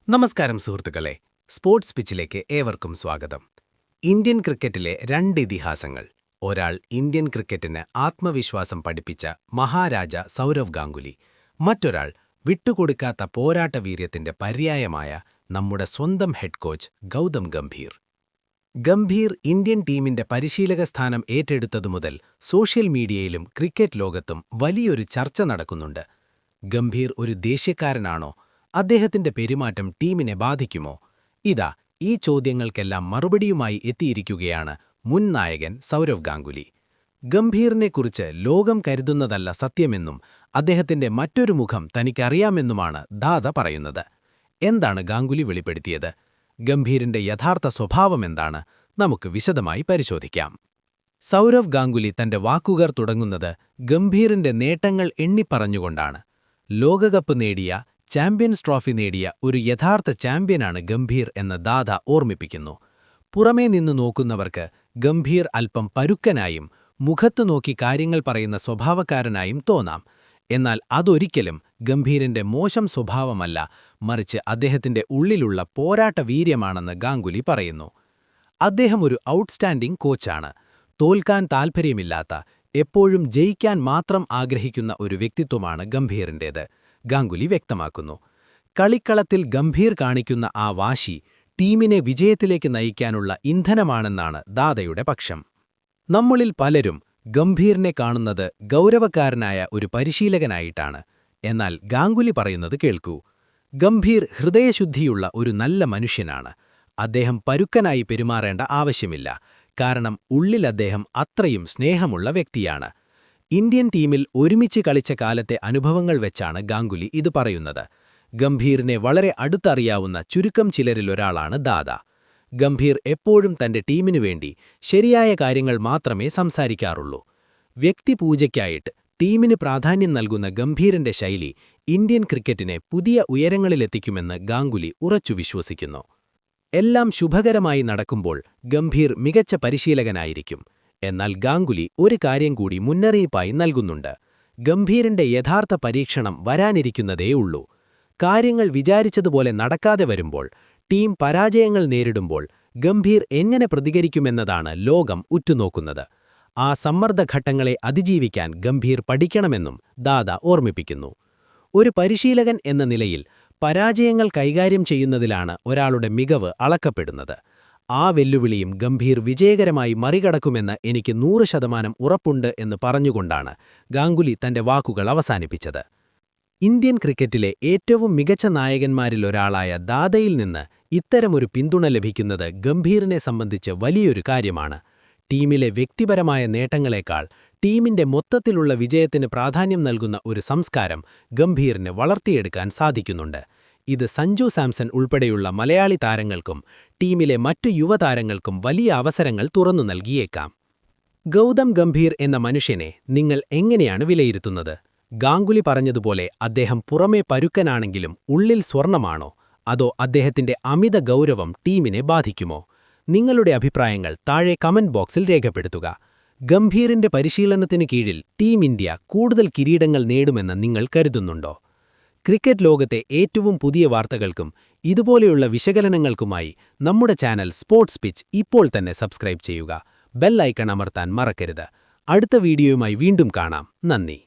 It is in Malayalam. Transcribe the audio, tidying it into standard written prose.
നമസ്കാരം സുഹൃത്തുക്കളെ, സ്പോർട്സ് പിച്ചിലേക്ക് ഏവർക്കും സ്വാഗതം. ഇന്ത്യൻ ക്രിക്കറ്റിലെ രണ്ട് ഇതിഹാസങ്ങൾ. ഒരാൾ ഇന്ത്യൻ ക്രിക്കറ്റിന് ആത്മവിശ്വാസം പഠിപ്പിച്ച മഹാരാജ സൗരവ് ഗാംഗുലി. മറ്റൊരാൾ വിട്ടുകൊടുക്കാത്ത പോരാട്ടവീര്യത്തിന്റെ പര്യായമായ നമ്മുടെ സ്വന്തം head coach Gautam Gambhir. Gambhir Indian ടീമിന്റെ പരിശീലക സ്ഥാനം ഏറ്റെടുത്തതുമുതൽ സോഷ്യൽ മീഡിയയിലും ക്രിക്കറ്റ് ലോകത്തും വലിയൊരു ചർച്ച നടക്കുന്നുണ്ട്. ഗംഭീർ ഒരു ദേശീയക്കാരനാണോ? അദ്ദേഹത്തിന്റെ പെരുമാറ്റം ടീമിനെ ബാധിക്കുമോ? ഇതാ ഈ ചോദ്യങ്ങൾക്കെല്ലാം മറുപടിയുമായി എത്തിയിരിക്കുകയാണ് മുൻ നായകൻ സൗരവ് ഗാംഗുലി. ഗംഭീറിനെക്കുറിച്ച് ലോകം കരുതുന്നതല്ല സത്യമെന്നും അദ്ദേഹത്തിന്റെ മറ്റൊരു മുഖം തനിക്കറിയാമെന്നുമാണ് ദാദ പറയുന്നത്. എന്താണ് ഗാംഗുലി വെളിപ്പെടുത്തിയത്? ഗംഭീറിന്റെ യഥാർത്ഥ സ്വഭാവമെന്താണ്? നമുക്ക് വിശദമായി പരിശോധിക്കാം. സൗരവ് ഗാംഗുലി തന്റെ വാക്കുകൾ തുടങ്ങുന്നത് ഗംഭീറിന്റെ നേട്ടങ്ങൾ എണ്ണിപ്പറഞ്ഞുകൊണ്ടാണ്. ലോകകപ്പ് നേടിയ, ചാമ്പ്യൻസ് ട്രോഫി നേടിയ ഒരു യഥാർത്ഥ ചാമ്പ്യനാണ് ഗംഭീർ എന്ന് ദാദ ഓർമ്മിപ്പിക്കുന്നു. പുറമേ നിന്ന് നോക്കുന്നവർക്ക് ഗംഭീർ അല്പം പരുക്കനായും മുഖത്തു നോക്കി കാര്യങ്ങൾ പറയുന്ന സ്വഭാവക്കാരനായും തോന്നാം. എന്നാൽ അതൊരിക്കലും ഗംഭീറിന്റെ മോശം സ്വഭാവമല്ല, മറിച്ച് അദ്ദേഹത്തിന്റെ ഉള്ളിലുള്ള പോരാട്ട വീര്യമാണെന്ന് ഗാംഗുലി പറയുന്നു. അദ്ദേഹം ഒരു ഔട്ട്സ്റ്റാൻഡിംഗ് കോച്ചാണ്. തോൽക്കാൻ താൽപ്പര്യമില്ലാത്ത, എപ്പോഴും ജയിക്കാൻ മാത്രം ആഗ്രഹിക്കുന്ന ഒരു വ്യക്തിത്വമാണ് ഗംഭീറിന്റേത്, ഗാംഗുലി വ്യക്തമാക്കുന്നു. കളിക്കളത്തിൽ ഗംഭീർ കാണിക്കുന്ന ആ വാശി ടീമിനെ വിജയത്തിലേക്ക് നയിക്കാനുള്ള ഇന്ധനമാണെന്നാണ് ദാദയുടെ പക്ഷം. നമ്മളിൽ പലരും ഗംഭീറിനെ കാണുന്നത് ഗൗരവക്കാരനായ ഒരു പരിശീലകനായിട്ടാണ്. എന്നാൽ ഗാംഗുലി പറയുന്നത് കേൾക്കൂ. ഗംഭീർ ഹൃദയശുദ്ധിയുള്ള ഒരു നല്ല മനുഷ്യനാണ്. അദ്ദേഹം പരുക്കനായി പെരുമാറേണ്ട ആവശ്യമില്ല, കാരണം ഉള്ളിൽ അദ്ദേഹം അത്രയും സ്നേഹമുള്ള വ്യക്തിയാണ്. ഇന്ത്യൻ ടീമിൽ ഒരുമിച്ച് കളിച്ച കാലത്തെ അനുഭവങ്ങൾ വെച്ചാണ് ഗാംഗുലി ഇത് പറയുന്നത്. ഗംഭീറിനെ വളരെ അടുത്തറിയാവുന്ന ചുരുക്കം ചിലരിലൊരാളാണ് ദാദ. ഗംഭീർ എപ്പോഴും തന്റെ ടീമിനു വേണ്ടി ശരിയായ കാര്യങ്ങൾ മാത്രമേ സംസാരിക്കാറുള്ളൂ. വ്യക്തിപൂജയ്ക്കായിട്ട് ടീമിന് പ്രാധാന്യം നൽകുന്ന ഗംഭീറിന്റെ ശൈലി ഇന്ത്യൻ ക്രിക്കറ്റിനെ പുതിയ ഉയരങ്ങളിലെത്തിക്കുമെന്ന് ഗാംഗുലി ഉറച്ചു വിശ്വസിക്കുന്നു. എല്ലാം ശുഭകരമായി നടക്കുമ്പോൾ ഗംഭീർ മികച്ച പരിശീലകനായിരിക്കും. എന്നാൽ ഗാംഗുലി ഒരു കാര്യം കൂടി മുന്നറിയിപ്പായി നൽകുന്നുണ്ട്. ഗംഭീറിന്റെ യഥാർത്ഥ പരീക്ഷണം വരാനിരിക്കുന്നതേയുള്ളൂ. കാര്യങ്ങൾ വിചാരിച്ചതുപോലെ നടക്കാതെ വരുമ്പോൾ, ടീം പരാജയങ്ങൾ നേരിടുമ്പോൾ ഗംഭീർ എങ്ങനെ പ്രതികരിക്കുമെന്നതാണ് ലോകം ഉറ്റുനോക്കുന്നത്. ആ സമ്മർദ്ദഘട്ടങ്ങളെ അതിജീവിക്കാൻ ഗംഭീർ പഠിക്കണമെന്നും ദാദ ഓർമ്മിപ്പിക്കുന്നു. ഒരു പരിശീലകൻ എന്ന നിലയിൽ പരാജയങ്ങൾ കൈകാര്യം ചെയ്യുന്നതിലാണ് ഒരാളുടെ മികവ് അളക്കപ്പെടുന്നത്. ആ വെല്ലുവിളിയും ഗംഭീർ വിജയകരമായി മറികടക്കുമെന്ന് എനിക്ക് 100% ഉറപ്പുണ്ട് എന്ന് പറഞ്ഞുകൊണ്ടാണ് ഗാംഗുലി തന്റെ വാക്കുകൾ അവസാനിപ്പിച്ചത്. ഇന്ത്യൻ ക്രിക്കറ്റിലെ ഏറ്റവും മികച്ച നായകന്മാരിലൊരാളായ ദാദയിൽ നിന്ന് ഇത്തരമൊരു പിന്തുണ ലഭിക്കുന്നത് ഗംഭീറിനെ സംബന്ധിച്ച് വലിയൊരു കാര്യമാണ്. ടീമിലെ വ്യക്തിപരമായ നേട്ടങ്ങളെക്കാൾ ടീമിന്റെ മൊത്തത്തിലുള്ള വിജയത്തിന് പ്രാധാന്യം നൽകുന്ന ഒരു സംസ്കാരം ഗംഭീറിന് വളർത്തിയെടുക്കാൻ സാധിക്കുന്നുണ്ട്. ഇത് സഞ്ജു സാംസൺ ഉൾപ്പെടെയുള്ള മലയാളി താരങ്ങൾക്കും ടീമിലെ മറ്റു യുവതാരങ്ങൾക്കും വലിയ അവസരങ്ങൾ തുറന്നു നൽകിയേക്കാം. ഗൗതം ഗംഭീർ എന്ന മനുഷ്യനെ നിങ്ങൾ എങ്ങനെയാണ് വിലയിരുത്തുന്നത്? ഗാംഗുലി പറഞ്ഞതുപോലെ അദ്ദേഹം പുറമേ പരുക്കനാണെങ്കിലും ഉള്ളിൽ സ്വർണമാണോ? അതോ അദ്ദേഹത്തിന്റെ അമിത ഗൗരവം ടീമിനെ ബാധിക്കുമോ? നിങ്ങളുടെ അഭിപ്രായങ്ങൾ താഴെ കമന്റ് ബോക്സിൽ രേഖപ്പെടുത്തുക. ഗംഭീറിന്റെ പരിശീലനത്തിന് കീഴിൽ ടീം ഇന്ത്യ കൂടുതൽ കിരീടങ്ങൾ നേടുമെന്ന് നിങ്ങൾ കരുതുന്നുണ്ടോ? ക്രിക്കറ്റ് ലോകത്തെ ഏറ്റവും പുതിയ വാർത്തകൾക്കും ഇതുപോലെയുള്ള വിശകലനങ്ങൾക്കുമായി നമ്മുടെ ചാനൽ സ്പോർട്സ് പിച്ച് ഇപ്പോൾ തന്നെ സബ്സ്ക്രൈബ് ചെയ്യുക. ബെൽ ഐക്കൺ അമർത്താൻ മറക്കരുത്. അടുത്ത വീഡിയോയുമായി വീണ്ടും കാണാം. നന്ദി.